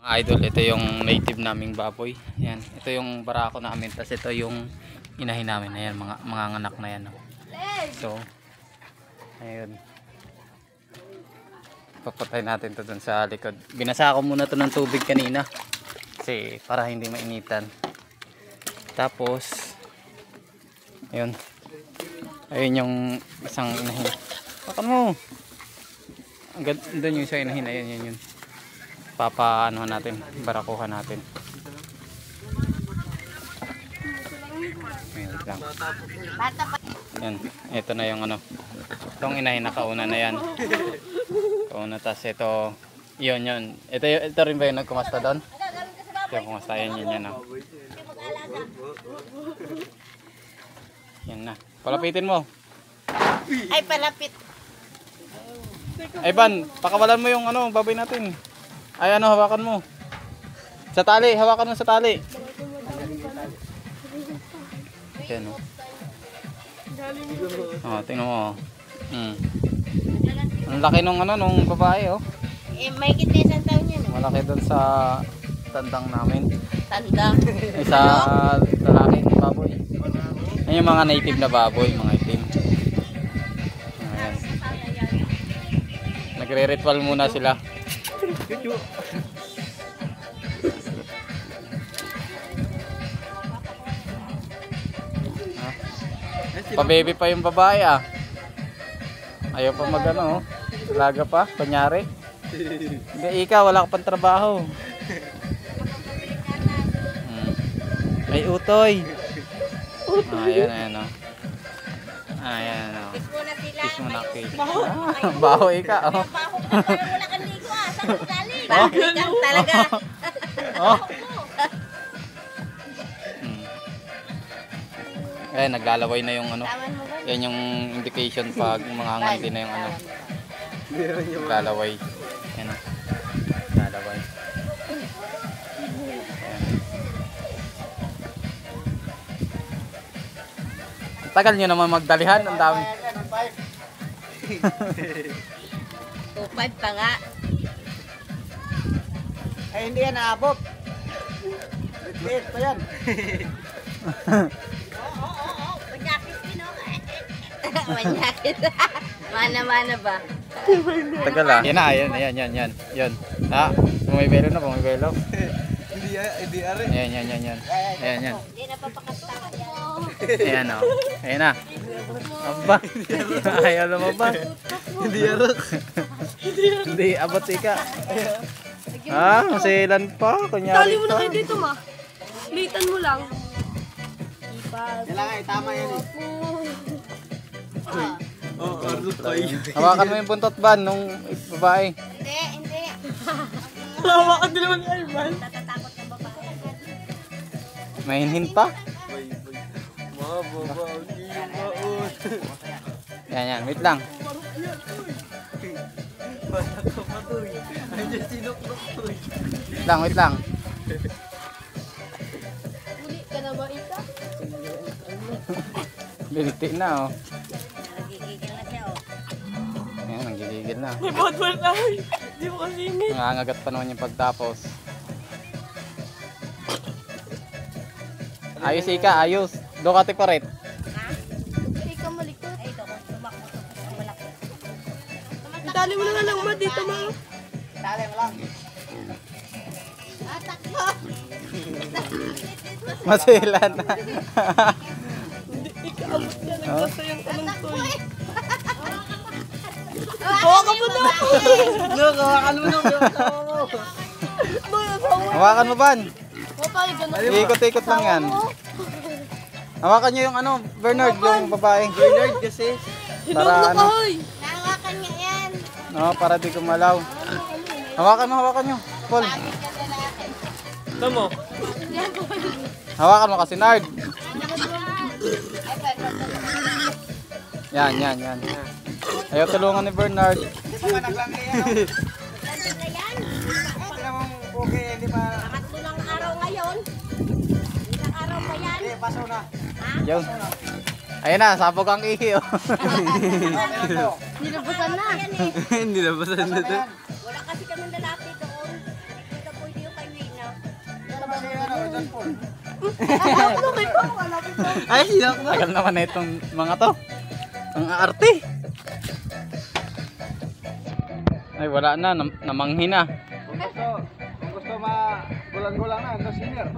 Idol, ito yung native naming baboy. Yan, ito yung barako namin. Tapos ito yung inahin namin. Ayan, mga anak na yan. Oh. So, ayun. Papatay natin to dun sa likod. Binasa ko muna to ng tubig kanina. Kasi para hindi mainitan. Tapos, ayun. Ayun yung isang inahin. Baka mo. Doon yung isang inahin. Ayun, yun. Papaanohan natin, barakuhan natin. Ayan lang. Yan, ito na yung ano. Itong inahin nakauna na yan. Kauna, tas ito, yun. Ito rin ba yung nagkumasta doon? Ito yung kumasta, yan. Oh. Yan na. Palapitin mo. Ay, palapit. Ay, Ban, pakawalan mo yung ano, baboy natin. Ay, ano, hawakan mo. Sa tali, hawakan mo sa tali. Yan, o. Oh, tingnan mo. Ang laki nung ano, nung babae, oh. Eh, may kita isang taon yun. Malaki doon sa tandang namin. Tanda. Sa lalaking baboy. Yan yung mga native na baboy, mga itim. Ayan. Nagre-ritual muna sila. Pa-baby pa yung babae, ah. Ayaw pa magano, oh. Laga pa, kunyari. Hindi, ikaw, wala ka pang trabaho. May utoy. Ayan, oh. Ayan, oh. Kiss muna sila. Kiss muna, kiss. Baho ika, oh. Baho ka, parang wala kang ligo, ah. Saan ka galing? Bakit ka talaga? Oh. Eh, naglalaway na yung ano. Yan yung indication pag mga nganti na yung ano. Naglalaway. Yan, oh. Naglalaway. Tagal nyo naman magdalihan, ang dami. 2.5 pa nga. Ay, hindi yan naabot. Liit pa yan. Oo. Manyakit din, oh. Manyakit. Mana-mana ba? Tagal ah. Yan na, yan. Yan. Ah, pumibelo na. Hindi ari. Yan. Hindi na papakasama yan. Ayan o. Ayan na. Aba. Ayaw naman ba? Hindi arok. Hindi, abot ika. Ah, masilan pa. Kunyari Tali mo na pa. kayo dito, ma. Litan mo lang. Kailangan tama yan eh. Oh, arok tayo. Hawakan mo yung buntot ban nung babae. Hindi. Hawakan din naman kayo, man. Natatakot ng babae. Mahinhin pa. Yan. Wait lang. Wait lang. Uli ka na ba, Ika? Biniti na oh. Nagigigil na siya, oh. Ayan, nanggigigil na. May bawat na. Hindi mo kasingit. Nangangagat pa naman yung pagtapos. Ayos ika, ayos. Doon ka tiparet. Ika malikot. Ay, ito, tumakbo to. Ang malaki. Itali mo na lang, ma. Dito, ma. Tali mo lang. Takbo! Masilan na. Hindi, Ika, abot niya. Nagbasa yung anong toy. Hawakan mo na! Look, hawakan mo nung Hawakan mo ban. Mapay, ganun. Ikot-ikot lang yan. Hawakan nyo yung ano, Bernard, yung babae. Bernard kasi. Hinog na ano, kahoy. Nahawakan niya yan. no, para di kumalaw. Hawakan nyo. Paul. Tamo. Hawakan mo kasi, Nard. Yan. Ayaw tulungan ni Bernard. Manak lang yan. Nandun na yan. Tingnan mo, okay, hindi pa. Pangatlo ng araw ngayon. Ilang araw pa yan. Hindi, paso na. Yun. Ayun na, sabog ang ihi. Oh. Nilabasan na. Hindi na basta na to. Wala kasi kami lalapit doon. Hindi na pwede yung kay Ay, sinak mo. Tagal naman na itong mga to. Ang aarte. Ay, wala na. Namanghi na. Kung gusto gulang-gulang na, ito senior.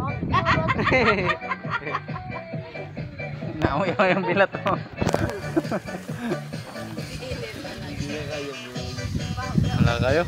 Nauyaw yung bilat mo. Wala kayo.